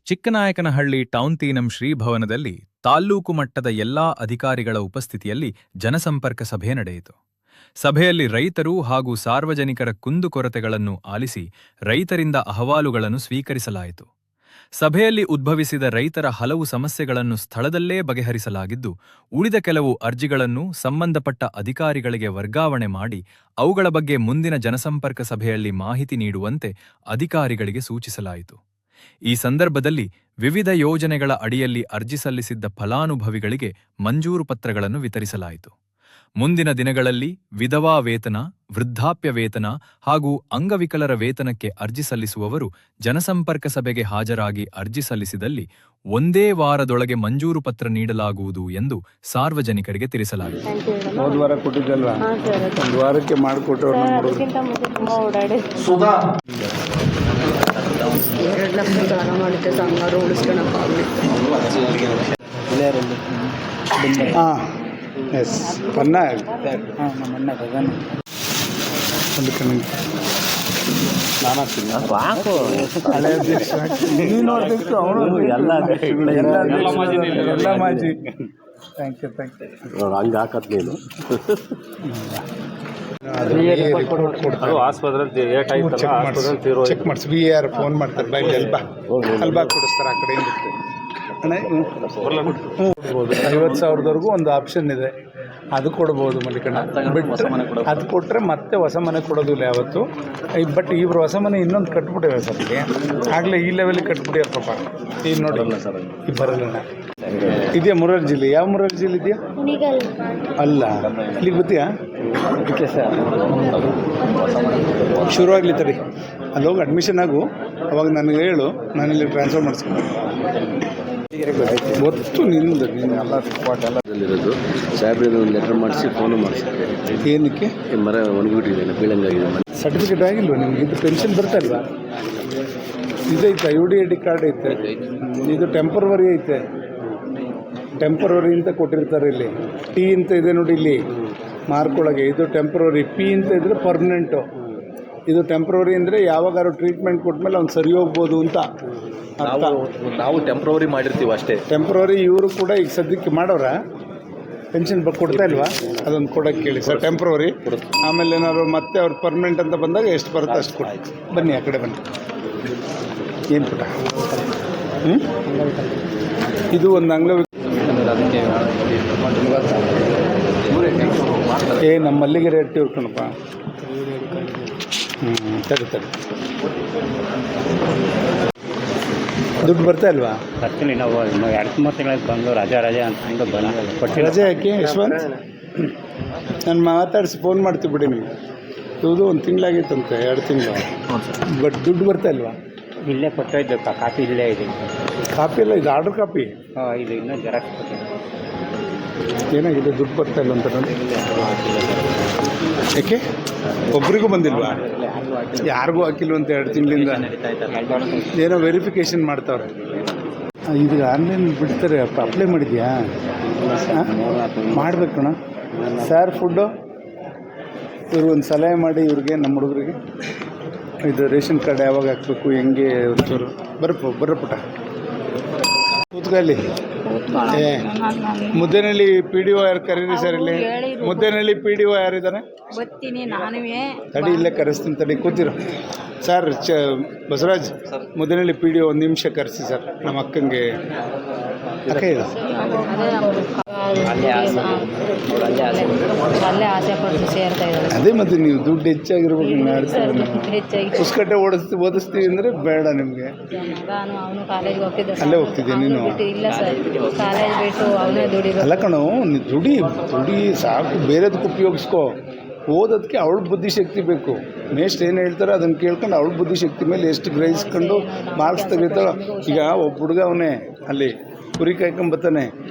Chiknayakanahalli town ಶ್ರೀಭವನದಲ್ಲಿ ತಾಲ್ಲೂಕು ಮಟ್ಟದ ಎಲ್ಲಾ ಅಧಿಕಾರಿಗಳ ಉಪಸ್ಥಿತಿಯಲ್ಲಿ ಜನಸಂಪರ್ಕ ಸಭೆ ನಡೆಯಿತು. ಸಭೆಯಲ್ಲಿ ರೈತರು ಹಾಗೂ ಸಾರ್ವಜನಿಕರ ಕುಂದುಕೊರತೆಗಳನ್ನು ಆಲಿಸಿ ರೈತರಿಂದ ಅಹವಾಲುಗಳನ್ನು ಸ್ವೀಕರಿಸಲಾಯಿತು. ಸಭೆಯಲ್ಲಿ ಉದ್ಭವಿಸಿದ ರೈತರ ಹಲವು ಸಮಸ್ಯೆಗಳನ್ನು ಸ್ಥಳದಲ್ಲೇ ಬಗೆಹರಿಸಲಾಗಿದ್ದು, ಉಳಿದ ಕೆಲವು ಅರ್ಜಿಗಳನ್ನು ಸಂಬಂಧಪಟ್ಟ ಅಧಿಕಾರಿಗಳಿಗೆ ವರ್ಗಾವಣೆ ಮಾಡಿ ಅವುಗಳ ಬಗ್ಗೆ ಮುಂದಿನ ಜನಸಂಪರ್ಕ ಸಭೆಯಲ್ಲಿ ಮಾಹಿತಿ ನೀಡುವಂತೆ ಅಧಿಕಾರಿಗಳಿಗೆ ಸೂಚಿಸಲಾಯಿತು. ಈ ಸಂದರ್ಭದಲ್ಲಿ ವಿವಿಧ ಯೋಜನೆಗಳ ಅಡಿಯಲ್ಲಿ ಅರ್ಜಿ ಸಲ್ಲಿಸಿದ್ದ ಫಲಾನುಭವಿಗಳಿಗೆ ಮಂಜೂರು ಪತ್ರಗಳನ್ನು ವಿತರಿಸಲಾಯಿತು. ಮುಂದಿನ ದಿನಗಳಲ್ಲಿ ವಿಧವಾ ವೇತನ, ವೃದ್ಧಾಪ್ಯ ವೇತನ ಹಾಗೂ ಅಂಗವಿಕಲರ ವೇತನಕ್ಕೆ ಅರ್ಜಿ ಸಲ್ಲಿಸುವವರು ಜನಸಂಪರ್ಕ ಸಭೆಗೆ ಹಾಜರಾಗಿ ಅರ್ಜಿ ಸಲ್ಲಿಸಿದಲ್ಲಿ ಒಂದೇ ವಾರದೊಳಗೆ ಮಂಜೂರು ಪತ್ರ ನೀಡಲಾಗುವುದು ಎಂದು ಸಾರ್ವಜನಿಕರಿಗೆ ತಿಳಿಸಲಾಯಿತು. ಚೆಕ್ ಮಾಡಿಸಿ VR ಫೋನ್ ಮಾಡ್ತಾರೆ, ಬೈಲ್ ಅಲ್ಬಾ ಕೊಡಿಸ್ತಾರೆ. ಆ ಕಡೆಯಿಂದ 50,000ವರೆಗೂ ಒಂದು ಆಪ್ಷನ್ ಇದೆ, ಅದು ಕೊಡ್ಬೋದು ಮಲ್ಲಿಕಣ್ಣ. ಬಿಟ್ಟು ಅದು ಕೊಟ್ಟರೆ ಮತ್ತೆ ಹೊಸ ಮನೆ ಕೊಡೋದಿಲ್ಲ ಯಾವತ್ತು. ಬಟ್ ಇವ್ರು ಹೊಸ ಮನೆ ಇನ್ನೊಂದು ಕಟ್ಬಿಟ್ಟಿವೆ ಸರ್, ಇಲ್ಲಿ ಆಗಲೇ ಈ ಲೆವೆಲಿಗೆ ಕಟ್ಬಿಟ್ಟಿದ್ದಾರೆ ಪಾಪ. ಈಗ ನೋಡಿ ಈಗ ಬರಲ್ಲ. ಇದೆಯಾ ಮುರಾರ್ಜಿ ಜಿಲ್ಲೆ? ಯಾವ ಮುರಾರ್ಜಿ ಜಿಲ್ಲೆ ಇದೆಯಾ? ಅಲ್ಲ, ಇಲ್ಲಿಗೆ ಗೊತ್ತೀಯಾ? ಶುರುವಾಗಲಿ ತಡಿ, ಅಲ್ಲಿ ಹೋಗಿ ಅಡ್ಮಿಷನ್ ಆಗು, ಅವಾಗ ನನಗೆ ಹೇಳು, ನಾನು ಇಲ್ಲಿ ಟ್ರಾನ್ಸ್ಫರ್ ಮಾಡಿಸ್ಕೊಂಡು ಗೊತ್ತು ನಿಂದು. ನೀನು ಎಲ್ಲ ಸ್ಪಾಟ್ ಎಲ್ಲದಲ್ಲಿರೋದು. ಸಾಹೇಬ್ರಿಗೆ ಒಂದು ಲೆಟರ್ ಮಾಡಿಸಿ ಫೋನು ಮಾಡಿಸಿದ್ದೆ. ಏನಕ್ಕೆ? ಮರ ಒಣಗಿಬಿಟ್ಟಿದ್ದೇನೆ, ಬೀಳಂಗಾಗಿದೆ. ಸರ್ಟಿಫಿಕೇಟ್ ಆಗಿಲ್ವ ನಿಮ್ಗೆ? ಇದು ಪೆನ್ಷನ್ ಬರ್ತಾ ಇಲ್ವಾ? ಇದೈತೆ, UDID ಕಾರ್ಡ್ ಐತೆ, ಇದು ಟೆಂಪರವರಿ ಐತೆ. ಟೆಂಪರವರಿ ಅಂತ ಕೊಟ್ಟಿರ್ತಾರೆ ಇಲ್ಲಿ. T ಅಂತ ಇದೆ ನೋಡಿ ಇಲ್ಲಿ ಮಾರ್ಕೊಳಗೆ, ಇದು ಟೆಂಪ್ರವರಿ. P ಅಂತ ಇದ್ರೆ ಪರ್ಮನೆಂಟು. ಇದು ಟೆಂಪ್ರವರಿ ಅಂದರೆ ಯಾವಾಗಾರು ಟ್ರೀಟ್ಮೆಂಟ್ ಕೊಟ್ಮೇಲೆ ಅವ್ನು ಸರಿ ಹೋಗ್ಬೋದು ಅಂತ. ನಾವು ಟೆಂಪ್ರವರಿ ಮಾಡಿರ್ತೀವಿ ಅಷ್ಟೇ. ಟೆಂಪ್ರವರಿ ಇವರು ಕೂಡ ಈಗ ಸದ್ಯಕ್ಕೆ ಮಾಡೋರ ಪೆನ್ಷನ್ ಕೊಡ್ತಾ ಇಲ್ವಾ? ಅದೊಂದು ಕೊಡೋಕ್ಕೆ ಕೇಳಿ ಸರ್, ಟೆಂಪ್ರವರಿ. ಆಮೇಲೆ ಏನಾದ್ರು ಮತ್ತೆ ಅವ್ರು ಪರ್ಮನೆಂಟ್ ಅಂತ ಬಂದಾಗ ಎಷ್ಟು ಬರುತ್ತೆ ಅಷ್ಟು ಕೊಡಿ. ಬನ್ನಿ ಆ ಕಡೆ ಬನ್ನಿ. ಏನು ಪುಟ? ಇದು ಒಂದು ಅಂಗವಿಕಲ. ನಮ್ಮ ಮಲ್ಲಿಗೆ ರೇಟ್ ಇರ್ಕಣಪ್ಪ. ತಡಿ ದುಡ್ಡು ಬರ್ತಾ ಇಲ್ವಾ? ಬರ್ತೀನಿ. ನಾವು 2-3 ತಿಂಗಳಿಗೆ ಬಂದು ರಜೆ ಅಂತ ಬಂದು ರಜೆ ಯಾಕೆ ಯಶವಂತ್? ನಾನು ಮಾತಾಡಿಸಿ ಫೋನ್ ಮಾಡ್ತೀವಿ ಬಿಡಿ ನಿಮಗೆ. ಇದು 1 ತಿಂಗಳಾಗಿತ್ತಂತೆ, 2 ತಿಂಗಳು. ಬಟ್ ದುಡ್ಡು ಬರ್ತಾ ಇಲ್ವಾ? ಇಲ್ಲೇ ಕೊಟ್ಟಿದ್ದು ಕಾಪಿ ಇಲ್ಲೇ ಇದೆ. ಕಾಪಿ ಎಲ್ಲ ಇದು ಆರ್ಡ್ರ್ ಕಾಪಿ? ಇದು ಇನ್ನೂ ಜೆರಾಕ್ಸ್ ಕೊಟ್ಟಿದ್ದು. ಏನಾಗಿದೆ? ದುಡ್ಡು ಬರ್ತಾ ಇಲ್ಲ ಅಂತ ನಾನು. ಯಾಕೆ ಒಬ್ರಿಗೂ ಬಂದಿಲ್ವಾ? ಯಾರಿಗೂ ಹಾಕಿಲ್ವಂತ 2 ತಿಂಗಳಿಂದ. ಏನೋ ವೆರಿಫಿಕೇಷನ್ ಮಾಡ್ತಾವ್ರೆ. ಇದು ಆನ್ಲೈನ್ ಬಿಡ್ತಾರೆ. ಅಪ್ಲೈ ಮಾಡಿದ್ಯಾ? ಮಾಡ್ಬೇಕಣ್ಣ. ಸ್ಯಾರ್ ಫುಡ್ಡು ಇವ್ರು ಒಂದು ಸಲಹೆ ಮಾಡಿ ಇವ್ರಿಗೆ, ನಮ್ಮ ಹುಡುಗರಿಗೆ ಇದು ರೇಷನ್ ಕಾರ್ಡ್ ಯಾವಾಗ ಹಾಕಬೇಕು, ಹೆಂಗೆ ಒಂಚೂರು ಬರಪುಟ ಕೂತ್ಕೊಳ್ಳಿ. ಮುದ್ದೇನಹಳ್ಳಿ PDO ಯಾರು ಕರೀರಿ ಸರ್? ಇಲ್ಲಿ ಮುದ್ದೇನಹಳ್ಳಿ PDO ಯಾರಿದ್ದಾನೆ? ತಡಿ, ಇಲ್ಲೇ ಕರೆಸ್ತೀನಿ ತಡಿ, ಕೂತಿರು ಸರ್. ಬಸವರಾಜ್, ಮುದ್ದೇನಹಳ್ಳಿ PDO 1 ನಿಮಿಷ ಕರೆಸಿ ಸರ್, ನಮ್ಮ ಅಕ್ಕಂಗೆ. ಅಕ್ಕ ಇದೆ ಅದೇ ಮತ್ತೆ ನೀವು ದುಡ್ಡು ಹೆಚ್ಚಾಗಿರ್ಬೇಕು. ಪುಸ್ತಕಟ್ಟೆ ಓದಿಸ್ತೀವಿ ಅಂದರೆ ಬೇಡ ನಿಮಗೆ. ಅಲ್ಲೇ ಹೋಗ್ತಿದ್ದೆ ನೀನು? ಅಲ್ಲ ಕಣೋ, ದುಡಿ ಸಾಕು, ಬೇರೆದಕ್ಕೆ ಉಪಯೋಗಿಸ್ಕೋ. ಓದೋದಕ್ಕೆ ಅವಳ ಬುದ್ಧಿಶಕ್ತಿ ಬೇಕು. ನೆಕ್ಸ್ಟ್ ಏನು ಹೇಳ್ತಾರೆ ಅದನ್ನು ಕೇಳ್ಕೊಂಡು ಅವಳ ಬುದ್ಧಿಶಕ್ತಿ ಮೇಲೆ ಎಷ್ಟು ಗ್ರಹಿಸ್ಕೊಂಡು ಮಾರ್ಕ್ಸ್ ತೆಗಿತಾಳೋ. ಈಗ ಒಬ್ಬ ಹುಡುಗ ಅವನೇ ಅಲ್ಲಿ ಕುರಿ ಕಾಯ್ಕೊಂಬತ್ತಾನೆ,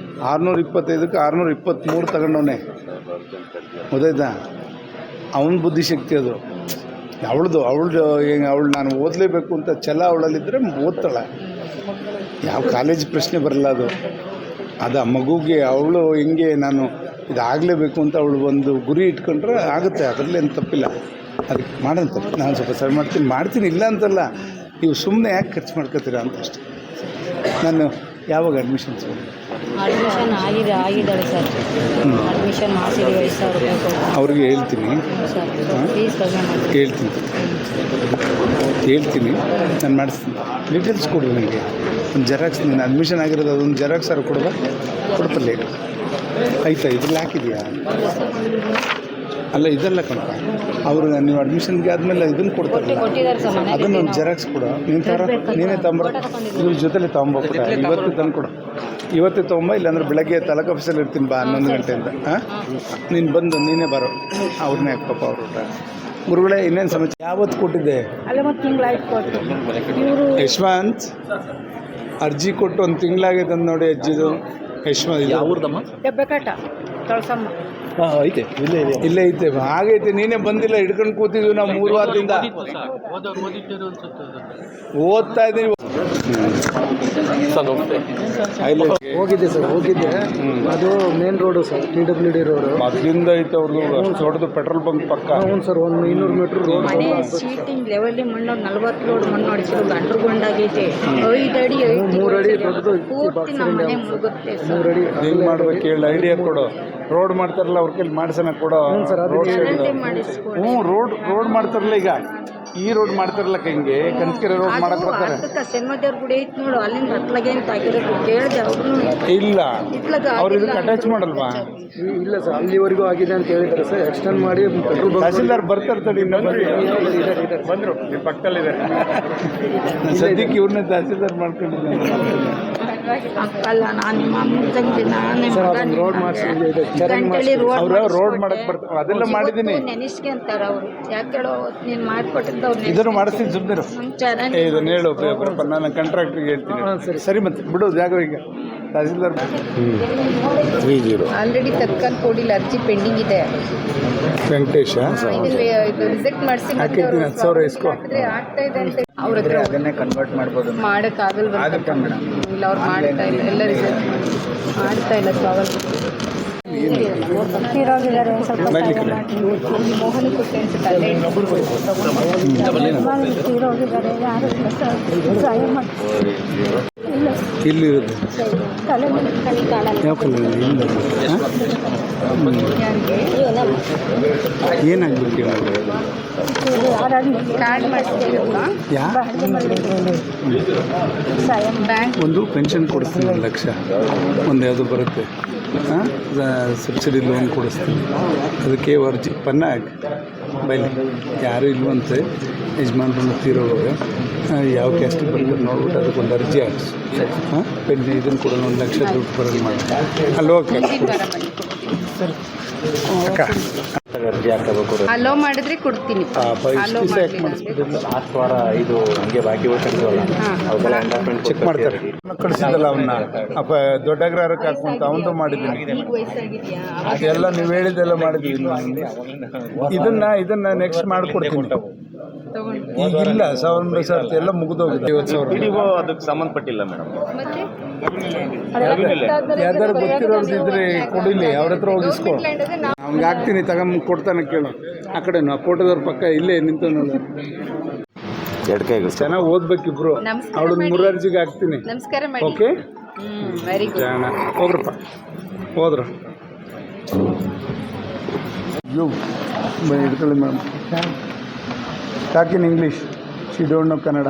625ಕ್ಕೆ 623 ತಗೊಂಡವನೇ. ಗೊತ್ತಾಯ್ತಾ? ಅವನ ಬುದ್ಧಿಶಕ್ತಿ ಅದು. ಅವಳು ನಾನು ಓದಲೇಬೇಕು ಅಂತ ಛಲ ಅವಳಲ್ಲಿದ್ದರೆ ಓದ್ತಾಳೆ. ಯಾವ ಕಾಲೇಜ್ ಪ್ರಶ್ನೆ ಬರಲ್ಲ ಅದು. ಆ ಮಗುಗೆ ಅವಳು ಹಿಂಗೆ ನಾನು ಇದಾಗಲೇಬೇಕು ಅಂತ ಅವಳು ಒಂದು ಗುರಿ ಇಟ್ಕೊಂಡ್ರೆ ಆಗುತ್ತೆ, ಅದರಲ್ಲೇನು ತಪ್ಪಿಲ್ಲ. ಅದಕ್ಕೆ ಮಾಡೋಂತ ನಾನು ಸ್ವಲ್ಪ ಸರಿ ಮಾಡ್ತೀನಿ ಇಲ್ಲ ಅಂತಲ್ಲ, ನೀವು ಸುಮ್ಮನೆ ಯಾಕೆ ಖರ್ಚು ಮಾಡ್ಕೋತೀರಾ ಅಂತ ಅಷ್ಟೇ. ನಾನು ಯಾವಾಗ ಅಡ್ಮಿಷನ್ಸ್ ಅಡ್ಮಿಷನ್ ಆಗಿದ್ದಾಳೆ ಸರ್. ಅಡ್ಮಿಷನ್ ಮಾಡಿಸಿದ್ದೀವಿ 5,000 ರೂಪಾಯಿ ಕೊಟ್ಟು. ಅವ್ರಿಗೆ ಹೇಳ್ತೀನಿ ಸರ್ ಫೀಸ್ ಕಡಿಮೆ ಮಾಡಿ. ಹೇಳ್ತೀನಿ ನಾನು ಮಾಡಿಸ್ತೀನಿ. ಡೀಟೇಲ್ಸ್ ಕೊಡಿ ನನಗೆ. ಒಂದು ಜೆರಾಕ್ಸ್ ನೀನು ಅಡ್ಮಿಷನ್ ಆಗಿರೋದು ಅದೊಂದು ಜೆರಾಕ್ಸ್ ಅವ್ರು ಕೊಡಪಲ್ಲಿ ಆಯ್ತಾ? ಇದ್ರಲ್ಲಿ ಹಾಕಿದೆಯಾ? ಅಲ್ಲ ಇದೆಲ್ಲ ಕಣಪ್ಪ. ಅವರು ನೀವು ಅಡ್ಮಿಷನ್ಗೆ ಆದಮೇಲೆ ಇದನ್ನು ಕೊಡ್ತಾರೆ, ಕೊಟ್ಟಿದ್ದಾರೆ ಸರ್ ಮನೆಗೆ. ಅದನ್ನೊಂದು ಜೆರಾಕ್ಸ್ ಕೊಡು. ನೀನೇ ತಗೊಂಬರ, ಇದ್ರ ಜೊತೆಲೆ ತೊಗೊಂಬೋಗ್ಬಿಟ್ಟ. ಇವತ್ತೇ ತೊಗೊಂಬ, ಇಲ್ಲಾಂದ್ರೆ ಬೆಳಗ್ಗೆ ತಾಲೂಕು ಆಫೀಸಲ್ಲಿ ಇರ್ತೀನಿ ಬಾ 11 ಗಂಟೆಯಿಂದ. ಹಾಂ, ನೀನು ಬಂದು ನೀನೇ ಬರೋ, ಅವ್ರನ್ನೇ ಹಾಕಪ್ಪ ಅವ್ರ ಊಟ. ಗುರುಗಳೇ ಇನ್ನೇನು ಸಮಾಚಾರ? ಯಾವತ್ತು ಕೊಟ್ಟಿದ್ದೆ? ಅಲ್ಲೇ ಒಂದು ತಿಂಗಳಾಯ್ತು ಕೊಟ್ಟು. ಇವರು ಯಶವಂತ್ ಅರ್ಜಿ ಕೊಟ್ಟು 1 ತಿಂಗಳಾಗೈತೆ ಅಂತ ನೋಡಿ ಅಜ್ಜಿದು. ಯಶವಂತ್ ಯಾವ ಊರ್ದಮ್ಮ? ಹೆಬ್ಬೆಕಾಟ ತೊಳಸಮ್ಮ. ಹಾಂ ಐತೆ, ಇಲ್ಲೇ ಇದೆ. ಇಲ್ಲೇ ಐತೆ. ಆಗೈತೆ, ನೀನೇ ಬಂದಿಲ್ಲ. ಹಿಡ್ಕೊಂಡು ಕೂತಿದ್ವಿ ನಾವು 3 ವಾರದಿಂದ. ಓದ್ತಾ ಇದ್ದೀವಿ. ಹೋಗಿದ್ದೆ ಸರ್, ಹೋಗಿದ್ದೆ. ಅದು main road sir, TWD road. ಮೊದಲಿಂದ ಐತೆ ಅವ್ರದ್ದು ದೊಡ್ಡದು ಪೆಟ್ರೋಲ್ ಬಂಕ್ ಪಕ್ಕ. ಹ್ಞೂ ಸರ್, ಒಂದು 200 ಮೀಟ್ರ್ ರೋಡ್. ಮನೆ ಸೀಟಿಂಗ್ ಲೆವೆಲ್ಲಿ ಮಣ್ಣು 40 ಲೋಡ್ ಮಣ್ಣು ಹೊಡಿಸಿದ್ರು. ಅಂಡರ್ಗ್ರೌಂಡಾಗೈತೆ 5 ಅಡಿ 3 ಅಡಿ ದೊಡ್ಡದು ಪೂರ್ತಿ ನಮ್ಮ ಮನೆ ಮುಗುತ್ತೆ ಸರ್. 3 ಅಡಿ. ಹೆಂಗ್ ಮಾಡ್ಬೇಕು ಹೇಳಿ, ಐಡಿಯಾ ಕೊಡು. ರೋಡ್ ಮಾಡ್ತಾರಲ್ಲ ಅವ್ರ ಕೈಲಿ ಮಾಡ್ಸೋಣ ಕೊಡೋ. ರೋಡ್ ಸೈಡ್ ಮಾಡಿಸ್ಕೊಳ್ಳಿ. ರೋಡ್ ಮಾಡ್ತಾರಲ್ಲ ಈಗ. ಈ ರೋಡ್ ಮಾಡ್ತಾರಲ್ಲ ಹಿಂಗೆ ಕಂಚಿಕೆರೆ ರೋಡ್ ಮಾಡಕ್ ಬರ್ತಾರೆ. ಶನಿವಾರ ಗುಡಿ ಐತೆ ನೋಡು, ಅಲ್ಲಿಂದ ಹತ್ಲಾಗೆ ಅಂತ ಹಾಕಿರೋದು ಕೇಳಿದೆ. ಅವ್ರು ಇಲ್ಲ, ಅವ್ರು ಇದಕ್ಕೆ ಅಟ್ಯಾಚ್ ಮಾಡಲ್ವಾ? ಇಲ್ಲ ಸರ್, ಅಲ್ಲಿವರೆಗೂ ಆಗಿದೆ ಅಂತ ಹೇಳಿದ್ದಾರೆ ಸರ್. ಎಕ್ಸ್ಟೆಂಡ್ ಮಾಡಿ ಪೆಟ್ರೋಲ್ ಬಂಕ್. ತಹಸೀಲ್ದಾರ್ ಬರ್ತಾರೆ ತಡಿ, ಬಂದರು ನಿಮ್ಮ ಪಕ್ಕದಲ್ಲಿದ್ದಾರೆ. ಸದ್ಯಕ್ಕೆ ಇವ್ರನ್ನೇ ತಹಸೀಲ್ದಾರ್ ಮಾಡ್ಕೊಂಡಿದ್ದೀನಿ. ಅಲ್ಲ, ನಾನು ನಿಮ್ಮ ಅಮ್ಮನ ತಂಗಿ, ನಾನೇ ರೋಡ್ ಮಾಡಿಸಿ ಅವ್ರ ರೋಡ್ ಮಾಡಕ್ ಬರ್ತಾರೆ. ಅದೆಲ್ಲ ಮಾಡಿದ್ದೀನಿ. ನೆನೆಸ್ಕೊಂತಾರೆ ಅವರು. ಯಾಕೆ ಹೇಳೋ ನೀನು ಮಾಡಿಕೊಟ್ಟಿದ್ದ ಅವ್ರು ಇದನ್ನು ಮಾಡಿಸ್ತೀನಿ ಸುಮ್ಮನೆ. ಇದನ್ನು ಹೇಳು ಬರಪ್ಪ, ನಾನು ಕಾಂಟ್ರಾಕ್ಟ್ರಿಗೆ ಹೇಳ್ತೀನಿ. ಸರಿ ಮತ್ತೆ ಬಿಡು ಜಾಗ. ಈಗ ತಹಸೀಲ್ದಾರ್ ಆಲ್ರೆಡಿ ತತ್ಕಾಲ್ ಕೊಡಿಲ್ಲ, ಅರ್ಜಿ ಪೆಂಡಿಂಗ್ ಇದೆ. ವೆಂಕಟೇಶ ಇದು ರಿಜೆಕ್ಟ್ ಮಾಡಿಸಿ ಹಾಕಿರ್ತೀನಿ. 10,000 ಇಸ್ಕೋ. ಆಗ್ತಾ ಇದೆ ಅಂತ ಅವ್ರ ಹತ್ರ ಅದನ್ನೇ ಕನ್ವರ್ಟ್ ಮಾಡ್ಬೋದು. ಮಾಡೋಕ್ಕಾಗಲ್ವ? ಇಲ್ಲ, ಅವ್ರು ಮಾಡ್ತಾ ಇಲ್ಲ, ಎಲ್ಲ ರಿಜೆಕ್ಟ್ ಮಾಡ್ತಾ ಇಲ್ಲ. ಸೊ ಅವರು ತೀರೋಗಿದ್ದಾರೆ. ಸ್ವಲ್ಪ ಮೋಹನ್ ಕೊಟ್ಟೆ ಅನ್ಸುತ್ತೆ, ಅಲ್ಲೇ ತೀರೋಗಿದ್ದಾರೆ. ಯಾರು ಇಲ್ಲ ಸರ್, ಸಹಾಯ ಮಾಡಿ. ಇಲ್ಲಿರೋದು ತಲೆ ಕಣಿ ಕಾಣಲ್ಲ. ಯಾವ ಕಲರ್ ಇಲ್ಲ. ಏನಾಗಬೇಕು ಕಾರ್ಡ್ ಮಾಡಿಸ್ತೀರಲ್ವಾ? ಬ್ಯಾಂಕ್ ಒಂದು ಪೆನ್ಷನ್ ಕೊಡಿಸ್ತೀನಿ, 1 ಲಕ್ಷ. ಒಂದು ಯಾವುದು ಬರುತ್ತೆ, ಸಬ್ಸಿಡಿ ಲೋನ್ ಕೊಡಿಸ್ತೀನಿ. ಅದಕ್ಕೆ ಅರ್ಜಿ ಪನ್ನಾಗ ಬೈಲಿ ಯಾರು ಇಲ್ವಂತೆ ಯಜಮಾನ್ರನ್ನ ತೀರೋವಾಗ ಯಾವ ಕ್ಯಾಸ್ಟಿಗೆ ಬರ್ತಾರೆ ನೋಡ್ಬಿಟ್ಟು ಅದಕ್ಕೊಂದು ಅರ್ಜಿ ಹಾಕಿಸಿ. ಹಾಂ, ಪೆನ್ಷನ್ ಇದನ್ನು ಕೂಡ 1 ಲಕ್ಷ ದುಡ್ಡು ಬರೋದು ಮಾಡಿ ಅಲ್ಲಿ ಹೋಗಿ ಅಕ್ಕ ಅರ್ಜಿ ಹಾಕಬೇಕು. ಅಲೋ ಮಾಡಿದ್ರೆ ಕೊಡ್ತೀನಿ. ಅಲೋ ಲಾಸ್ಟ್ ವಾರ ಇದು ಹಂಗೆ ಬಾಕಿ ಹೋಗ್ತಿದ್ವಲ್ಲ, ಅವೆಲ್ಲ ಎಂಡಾರ್ಮೆಂಟ್ ಚೆಕ್ ಮಾಡ್ತಾರೆ. ಕಳಿಸಿದ್ದಲ್ಲ ಅವನ್ನ ಅಪ್ಪ ದೊಡ್ಡ ಅಗ್ರಹಾರಕ್ಕೆ ಹಾಕುವಂತ ಅವನು ಮಾಡಿದ್ದೀನಿ. ವಯಸ್ಸಾಗಿದೆಯಾ? ಅದೆಲ್ಲ ನೀವು ಹೇಳಿದ್ದೆಲ್ಲ ಮಾಡಿದ್ದೀವಿ. ಇದನ್ನ ನೆಕ್ಸ್ಟ್ ಮಾಡಿಕೊಡ್ತೀನಿ. ಈಗಿಲ್ಲ 1,000 ಎಲ್ಲ ಮುಗಿದೋಗಿದೆ. 50,000 ಅದಕ್ಕೆ ಸಂಬಂಧಪಟ್ಟಿಲ್ಲ ಮೇಡಮ್. ಮತ್ತೆ ಯಾವ್ದಾರು ಗೊತ್ತಿರೋದು ಇದ್ರೆ ಕೊಡಿಲಿ, ಅವ್ರ ಹತ್ರ ಹೋಗಿಸ್ಕೊ. ಅವ್ನಿಗೆ ಹಾಕ್ತೀನಿ, ಕೊಡ್ತಾನೆ ಕೇಳು. ಆ ಕಡೆ ನಾವು ಫೋಟೋದವ್ರ ಪಕ್ಕ ಇಲ್ಲೇ ನಿಂತು ನೋಡು. ಚೆನ್ನಾಗಿ ಓದ್ಬೇಕಿಬ್ರು. ಅವಳನ್ನ 3 ಅರ್ಜಿಗೆ ಹಾಕ್ತೀನಿ. ನಮಸ್ಕಾರ ಮಾಡಿ. Okay, very good. ಜಾಣ ಹೋಗ್ರಪ್ಪ, ಹೋದ್ರ ಹಿಡ್ಕೊಳ್ಳಿ madam. Talk in English, she don't know Kannada.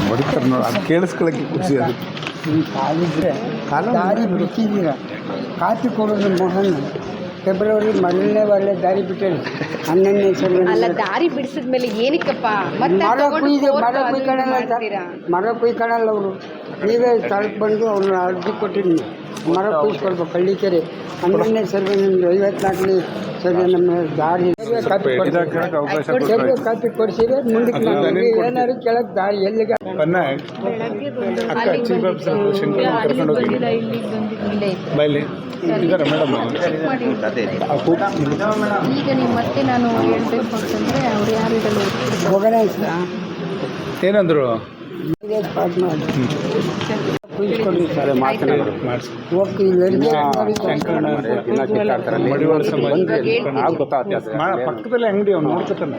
ಹೊಡಿತಾರೆ ನೋಡಿ, ಅದು ಕೇಳಿಸ್ಕೊಳ್ಳೋಕ್ಕೆ ಖುಷಿ. ಅದು ದಾರಿ ಬಿಟ್ಟಿದ್ದೀರ. ಕಾಪಿ ಕೊಡೋದು ಮೋಹನ್ ಫೆಬ್ರವರಿ 1ನೇ ವಾರಲೇ ದಾರಿ ಬಿಟ್ಟೇನೆ. 12ನೇ ಸರಿ ಅಲ್ಲ, ದಾರಿ ಬಿಡಿಸಿದ್ಮೇಲೆ ಏನಕ್ಕಪ್ಪ ಮತ್ತೆ ಮರ ಕುಯ್ಕೊಳ್ಳಲ್ಲ ಅವರು. ನೀವೇ ಸ್ಥಳಕ್ಕೆ ಬಂದು ಅವ್ರನ್ನ ಅರ್ಜಿ ಕೊಟ್ಟಿದ್ದೀನಿ. ಮರ ಕುಯ್ಸ್ಕೊಳ್ಬೇಕು. ಹಳ್ಳಿಕೆರೆ 12ನೇ ಸರ್ವೆ, ನಿಮ್ದು 54ನೇ ಸರ್ವೆ. ನಮ್ಮ ದಾರಿ ಕಾಪಿ ಕೊಡಿಸಿದ್ರೆ ಮುಂದಕ್ಕೆ ಏನಾದ್ರು ಕೆಳಗೆ ದಾರಿ ಎಲ್ಲಿಗೆ ಅಕ್ಕ ಚೀಫ್ ಆಫೀಸರ್ ಕರ್ಕೊಂಡು ಹೋಗಿ ಬೈಲಿ ಇದ್ದಾರೆ ಮೇಡಮ್. ಈಗ ನೀವು ಮತ್ತೆ ನಾನು ಹೇಳ್ಬೇಕು ಅಂತಂದ್ರೆ ಅವ್ರು ಯಾರು ಇದಲ್ಲ ಹೋಗೋಣ ಏನಂದ್ರು? ಪಕ್ಕದಲ್ಲೇ ಅಂಗಡಿ ಅವ್ನು ನೋಡ್ಕೊತಾನೆ.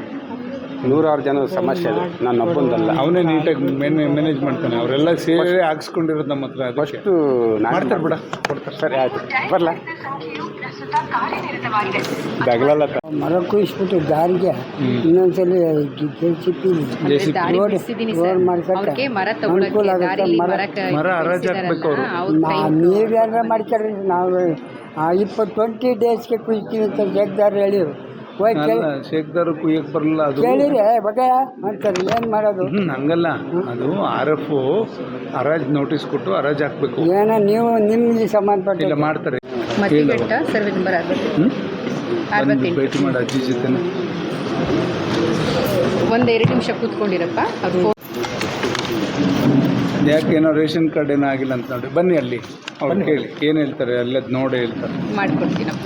106 ಜನ ಸಮಸ್ಯೆ ಇದೆ, ನಾನು ಒಬ್ಬಂದಲ್ಲ. ಅವನೇ ನೀಟಾಗಿ ಮ್ಯಾನೇಜ್ ಮಾಡ್ತಾನೆ. ಅವರೆಲ್ಲ ಸೇರಿ ಹಾಕ್ಸ್ಕೊಂಡಿರೋದು ನಮ್ಮ ಹತ್ರ. ಫಸ್ಟು ಮಾಡ್ತಾರೆ ಬಿಡ, ಕೊಡ್ತಾರೆ. ಸರಿ ಆಯಿತು, ಬರಲ್ಲ ಬಗಲಲ್ಲ. ಮರ ಕುಯಿಸ್ಬಿಟ್ಟು ದಾರಿಗೆ ಇನ್ನೊಂದ್ಸಲಿ ರೋಡ್ ಮಾಡ್ಸಕ್ಕೆ ಅನುಕೂಲ ಆಗುತ್ತೆ. ಮರ ಹರಾಜು ಹಾಕ್ಬೇಕು ಅವರು. ನೀವ್ಯಾರ ಮಾಡ್ತಾರೆ, ನಾವು 20 ಡೇಸ್ಗೆ ಕುಯ್ತೀವಿ ಅಂತ ಜಗ್ದಾರ್ ಹೇಳಿರು. ಹೋಗಿ ಶೇಕ್ದಾರು ಕುಯ್ಯಕ್ಕೆ ಬರಲ್ಲ ಅದು. ಕೇಳಿರಿ ಬಗೆಯ ಅಂತಾರೆ, ಏನು ಮಾಡೋದು? ಹಂಗಲ್ಲ, ಅದು RF ಹರಾಜ್ ನೋಟಿಸ್ ಕೊಟ್ಟು ಹರಾಜ್ ಹಾಕ್ಬೇಕು. ಏನೋ ನೀವು ನಿಮ್ಗೆ ಸಂಬಂಧಪಟ್ಟ ಇಲ್ಲ ಮಾಡ್ತಾರೆ. ಮತ್ತಿಬೆಟ್ಟ ಸರ್ವೆ ನಂಬರ್ 68. ಭೇಟಿ ಮಾಡಿ ಅಜ್ಜಿ ಜೊತೆ. 1-2 ನಿಮಿಷ ಕೂತ್ಕೊಂಡಿರಪ್ಪ. ಅವ್ರು ಯಾಕೆ ಏನೋ ರೇಷನ್ ಕಾರ್ಡ್ ಏನೋ ಆಗಿಲ್ಲ ಅಂತ ನೋಡಿ, ಬನ್ನಿ ಅಲ್ಲಿ ಅವ್ರು ಕೇಳಿ ಏನು ಹೇಳ್ತಾರೆ, ಅಲ್ಲದು ನೋಡೇ ಹೇಳ್ತಾರೆ. ಮಾಡ್ಕೊಡ್ತೀನಪ್ಪ.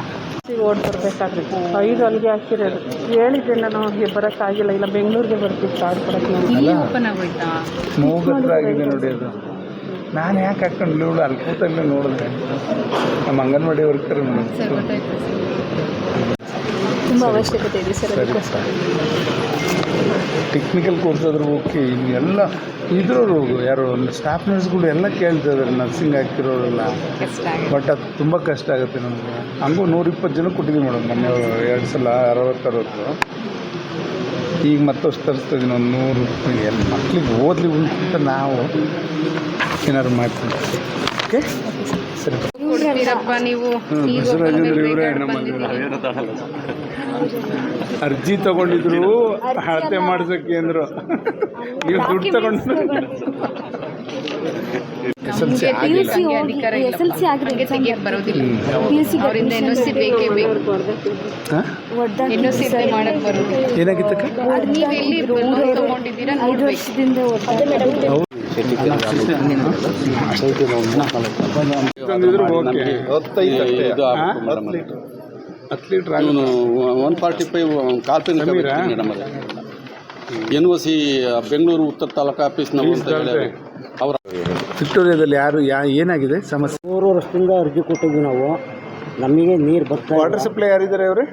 ಓಡ್ ಬರಬೇಕಾದ್ರೆ 5 ಅಲ್ಲಿಗೆ ಹಾಕಿರೋದು. ಹೇಳಿದ್ದೆ ನಾನು ಬರೋಕ್ಕಾಗಿಲ್ಲ, ಇಲ್ಲ ಬೆಂಗಳೂರಿಗೆ ಬರ್ತಿತ್ತು ಕಾರ್ಡ್ ಕೊಡೋಕ್ಕೆ. ಇಲ್ಲಿ ಓಪನ್ ಆಗೋಯ್ತಾ? ಮೂಗತ್ರ ಆಗಿದೆ ನೋಡಿ ಅದು. ನಾನು ಯಾಕೆ ಹಾಕೊಂಡು ನೋಡು, ಅಲ್ಲಿ ಕೂತಲ್ಲೇ ನೋಡಿದ್ರೆ ನಮ್ಮ ಅಂಗನವಾಡಿ ವರ್ಕರ್ ಸರ್ ಗೊತ್ತಾಯ್ತು. ತುಂಬ ಅವಶ್ಯಕತೆ ಇದೆ ಸರ್, ಅದಕ್ಕೋಸ್ಕರ. ಟೆಕ್ನಿಕಲ್ ಕೋರ್ಸ್ ಆದರೂ ಓಕೆ. ಎಲ್ಲ ಇದ್ರವರು ಯಾರು ಸ್ಟಾಫ್ ನರ್ಸ್ಗಳು ಎಲ್ಲ ಕೇಳ್ತಿದ್ದಾರೆ, ನರ್ಸಿಂಗ್ ಹಾಕಿರೋರೆಲ್ಲ. ಕಷ್ಟ ಆಗುತ್ತೆ. ಬಟ್ ಅದು ತುಂಬ ಕಷ್ಟ ಆಗುತ್ತೆ ನಮಗೆ. ಹಂಗೂ 120 ಜನ ಕೊಟ್ಟಿದ್ದೀವಿ ಮೇಡಮ್ ಮೊನ್ನೆ 2 ಸಲ 60-60. ಈಗ ಮತ್ತಷ್ಟು ತರಿಸ್ತಾ ಇದ್ದೀನಿ ಒಂದು 100. ಎಲ್ಲ ಮಕ್ಳಿಗೆ ಓದಲಿ ಅಂತ ನಾವು ಏನಾದ್ರು ಮಾಡ್ತೀವಿ. ಓಕೆ ಸರಿ. ಕೊಡ್ತೀರಪ್ಪ ನೀವು. ಈಗ ಬಸವರಾಜೇಂದ್ರ ಇವರೇ ನಮ್ಮ ಅರ್ಜಿ ತಗೊಂಡಿದ್ರು, ಅಳತೆ ಮಾಡ್ಸಕ್ಕೆ ಅಂದರು. ನೀವು ದುಡ್ಡು ತಗೊಂಡು ನಮ್ಗೆ ಅಧಿಕಾರ ಇಲ್ಲ. ಹಂಗೆ ತೆಗಿಯಕ್ಕೆ ಬರೋದಿಲ್ಲ. ಅವರಿಂದ NOC ಬೇಕೇ ಬೇಕು. NOC ಮಾಡಕ್ಕೆ ಬರೋದಿಲ್ಲ. ಏನಾಗಿತ್ತಕ್ಕ? ನೀವು ಎಲ್ಲಿ ಬಂದು ತಗೊಂಡಿದ್ದೀರಾ ನೋಡ್ಬೇಕು. ತಂದಿದ್ರು ಓಕೆ. 10 ಲೀಟ್ರ್ 145 ಕಾಲ್ಪನಿಕ ಮೇಡಮ್. ಅದೇ NOC ಬೆಂಗಳೂರು ಉತ್ತರ ತಾಲೂಕು ಆಫೀಸ್ ನಾವು ಅಂತ ಹೇಳಿ ಅವರ ವಿಕ್ಟೋರಿಯಾದಲ್ಲಿ ಏನಾಗಿದೆ ಸಮಸ್ಯೆ? 3 ವರ್ಷದಿಂದ ಅರ್ಜಿ ಕೊಟ್ಟಿದ್ವಿ ನಾವು. ನಮಗೆ ನೀರು ಬರ್ತಾ ವಾಟರ್ ಸಪ್ಲೈ ಯಾರಿದ್ದಾರೆ ಅವರೇ?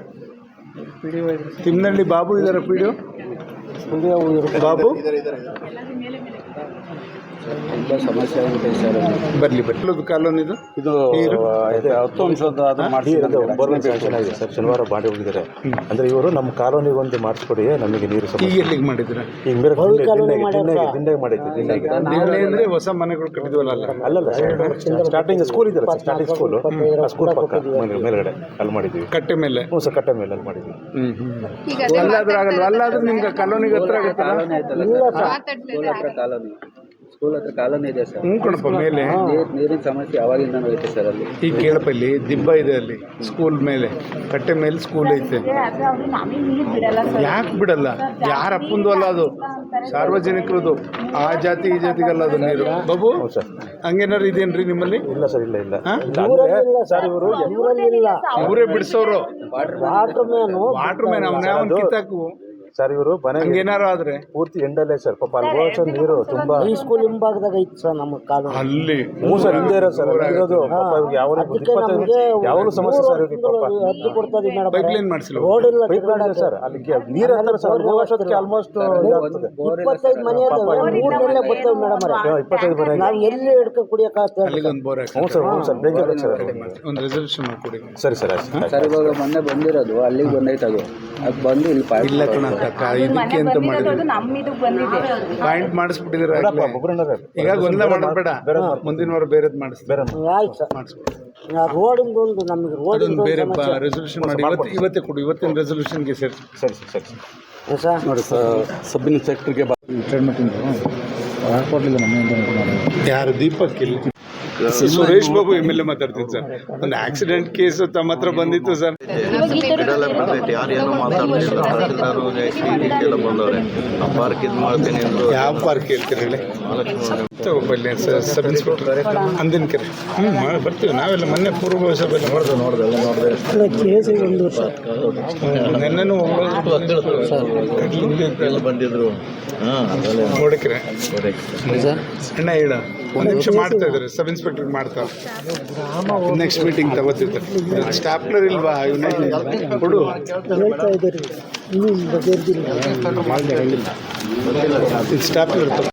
ತಿಮ್ಮನಹಳ್ಳಿ ಬಾಬು ಇದ್ದಾರೆ. PDO ಬಾಬು ತುಂಬ ಸಮಸ್ಯೆ ಆಗಿದೆ ಸರ್. ಬರಲಿ ಕಾಲೋನಿದು ಇದು 10 ಅಂಶದ ಅದು ಮಾಡಿಸಿರೋದು ಬೋರ್ವೆಲ್ ಸ್ಯಾಂಕ್ಷನ್ ಆಗಿದೆ ಸರ್. ಶನಿವಾರ ಮಾಡಿ ಹೋಗಿದ್ದಾರೆ. ಅಂದರೆ ಇವರು ನಮ್ಮ ಕಾಲೋನಿಗೆ ಒಂದು ಮಾಡಿಸ್ಕೊಡಿ, ನಮಗೆ ನೀರು ಈಗ ಸಮಸ್ಯೆ. ಎಲ್ಲಿಗೆ ಮಾಡಿದ್ರೆ? ಈಗ ಬೇರೆ ದಿಂಡಾಗಿ ಮಾಡಿದ್ವಿ. ದಿಂಡಾಗಿ ಅಂದರೆ ಹೊಸ ಮನೆಗಳು ಕಟ್ಟಿದ್ವಲ್ಲ? ಅಲ್ಲಲ್ಲ ಸರ್, ಸ್ಟಾರ್ಟಿಂಗ್ ಸ್ಕೂಲ್ ಇದೆಯಲ್ಲ ಸರ್, ಸ್ಟಾರ್ಟಿಂಗ್ ಸ್ಕೂಲ್ ಪಕ್ಕ ಮೇಲ್ಗಡೆ ಅಲ್ಲಿ ಮಾಡಿದ್ವಿ. ಕಟ್ಟೆ ಮೇಲೆ? ಹ್ಞೂ ಸರ್, ಕಟ್ಟೆ ಮೇಲೆ ಅಲ್ಲಿ ಮಾಡಿದ್ವಿ. ಈಗ ಅದೇ ಅಲ್ಲಾದ್ರೂ ಆಗಲ್ಲ. ಅಲ್ಲಾದ್ರೂ ನಿಮ್ಗೆ ಕಾಲೋನಿಗೆ ಹತ್ರ ಆಗುತ್ತಲ್ಲ? ಸ್ಕೂಲ್ ಹತ್ರ ಕಾಲೋನಿ ಇದೆ ಸರ್. ಹ್ಞೂ ಕಣಪ್ಪ, ಮೇಲೆ ನೀರಿನ ಸಮಸ್ಯೆ ಅವಾಗಿಂದ ಐತೆ ಸರ್ ಅಲ್ಲಿ. ಈಗ ಕೇಳಪ್ಪ, ಇಲ್ಲಿ ದಿಬ್ಬ ಇದೆ ಅಲ್ಲಿ ಸ್ಕೂಲ್ ಮೇಲೆ, ಕಟ್ಟೆ ಮೇಲೆ ಸ್ಕೂಲ್ ಐತೆ. ಯಾಕೆ ಬಿಡಲ್ಲ? ಯಾರ ಅಪ್ಪಂದು ಅಲ್ಲ ಅದು, ಸಾರ್ವಜನಿಕರದು. ಆ ಜಾತಿ ಈ ಜಾತಿಗಲ್ಲ ಅದು ನೀರು. ಬಾಬು ಸರ್, ಹಂಗೇನಾರು ಇದೆಯೇನ್ರಿ ನಿಮ್ಮಲ್ಲಿ? ಇಲ್ಲ ಸರ್, ಇಲ್ಲ ಇಲ್ಲ ಸರ್. ಇವರು ಅವರೇ ಬಿಡಿಸೋರು. ವಾಟರ್ ಮ್ಯಾನ್ ಅವನ ಕಿತ್ತಾಕು ಸರ್. ಇವರು ಮನೆ ಹಂಗೇನಾರು ಆದ್ರೆ ಪೂರ್ತಿ ಎಂಡಲ್ಲೇ ಸರ್. ಪಾಪ ಅಲ್ಲಿ ಹೋಗೋ ನೀರು ತುಂಬಾ ಈ ಸ್ಕೂಲ್ ಹಿಂಭಾಗದಾಗ ಇತ್ತು ಸರ್ ನಮ್ಮ ಕಾಲು. ಅಲ್ಲಿ. ಹ್ಞೂ ಸರ್, ಹಿಂದೆ ಇರೋ ಸರ್ ಇರೋದು. ಪಾಪ ಇವ್ರಿಗೆ ಯಾವ ಸಮಸ್ಯೆ ಸರ್ ಇವ್ರಿಗೆ. ಪಾಪ ಅರ್ಜಿ ಕೊಡ್ತಾ ಇದೀವಿ ಮೇಡಮ್. ಪೈಪ್ ಲೈನ್ ಮಾಡಿಸಿಲ್ಲ. ರೋಡ್ ಇಲ್ಲ ಸರ್, ಅಲ್ಲಿಗೆ ನೀರು ಹಾಕ್ತಾರೆ ಸರ್. ವರ್ಷಕ್ಕೆ ಆಲ್ಮೋಸ್ಟ್ 25 ಮನೆ ಬರ್ತೇವೆ ಮೇಡಮ್. 25 ಮನೆ ನಾವು ಎಲ್ಲಿ ಹಿಡ್ಕೊಂಡು ಕುಡಿಯೋಕ್ಕಾಗ್ತದೆ? ಅಲ್ಲಿಗೆ ಒಂದು ಬೋರ್ ಹ್ಞೂ ಸರ್. ಹ್ಞೂ ಸರ್, ಬೇಕೇ ಬೇಕು ಸರ್. ಒಂದು ರೆಸಲ್ಯೂಷನ್ ಮಾಡ್ಕೊಡಿ. ಸರಿ ಸರ್, ಆಯ್ತು ಸರ್. ಇವಾಗ ಮೊನ್ನೆ ಬಂದಿರೋದು ಅಲ್ಲಿಗೆ ಬಂದೈತೆ. ಅದು ಬಂದು ಇಲ್ಲಿ ಇಲ್ಲ ಕಣ, ಇದಕ್ಕೆ ಅಂತ ಮಾಡಿದ್ರು. ಪಾಯಿಂಟ್ ಮಾಡಿಸ್ಬಿಟ್ಟಿದ್ರೆ ಈಗ ಗೊಂದಲ ಮಾಡಬೇಡ. ಮುಂದಿನ ವಾರ ಬೇರೆದ್ ಮಾಡಿಸ್ತಾರೆ. ಆಯ್ತು ಸರ್. ರೋಡಿಂದ ಒಂದು ನಮಗೆ ಅದೊಂದು ಬೇರೆ ರೆಸಲ್ಯೂಷನ್ ಮಾಡಿ ಇವತ್ತೇ ಕೊಡು. ಇವತ್ತಿನ ರೆಸಲ್ಯೂಷನ್ಗೆ ಸೇರಿ. ಸರಿ ಸರಿ ಸರ್. ನೋಡಿ ಸಬ್ ಇನ್ಸ್ಪೆಕ್ಟರ್ಗೆ ಕೊಡಲಿಲ್ಲ ನಮ್ಮ ಯಾರು? ದೀಪಕ್ ಇಲ್ಲಿ ಸುರೇಶ್ ಬಾಬು MLA ಮಾತಾಡ್ತೀನಿ ಸರ್. ಒಂದು ಆಕ್ಸಿಡೆಂಟ್ ಕೇಸ್ ತಮ್ಮ ಹತ್ರ ಬಂದಿತ್ತು ಸರ್. ಯಾರೇನು ಮಾತಾಡ್ತಿಲ್ಲ, ಎಲ್ಲ ಬಂದವ್ರೆ. ಆ ಪಾರ್ಕ್ ಇದು ಮಾಡ್ತೇನೆ ಅಂದ್ರು. ಯಾವ ಪಾರ್ಕ್ ಹೇಳ್ತೀರಿ ಹೇಳಿ? ತಗೋಬಲ್ಲಿ ಸಬ್ ಇನ್ಸ್ಪೆಕ್ಟರ್ ಅಂದಿನ ಕೆರೆ. ಬರ್ತೀವಿ ನಾವೆಲ್ಲ. ಮೊನ್ನೆ ಪೂರ್ವ ಸಭೆಲ್ಲ ನೆನ್ನೆನೂ ಬಂದಿದ್ರು. ನೋಡಿಕ್ರೆ ಅಣ್ಣ ಹೇಳ. ಒಂದು ನಿಮಿಷ ಮಾಡ್ತಾ ಇದ್ದಾರೆ, ಸಬ್ ಇನ್ಸ್ಪೆಕ್ಟರ್ ಮಾಡ್ತಾರೆ. ನೆಕ್ಸ್ಟ್ ಮೀಟಿಂಗ್ ತಗೋತಿರ್ತಾರೆ. ಸ್ಟಾಪ್ಲರ್ ಇಲ್ವಾ? ಕೊಡು ಹೇಳ್ತಾ ಇದ್ದಾರೆ ಇನ್ನೂ ಬಗೆಹರಿದಿಲ್ಲ ಸ್ಟಾಪ್ ಇರುತ್ತೆ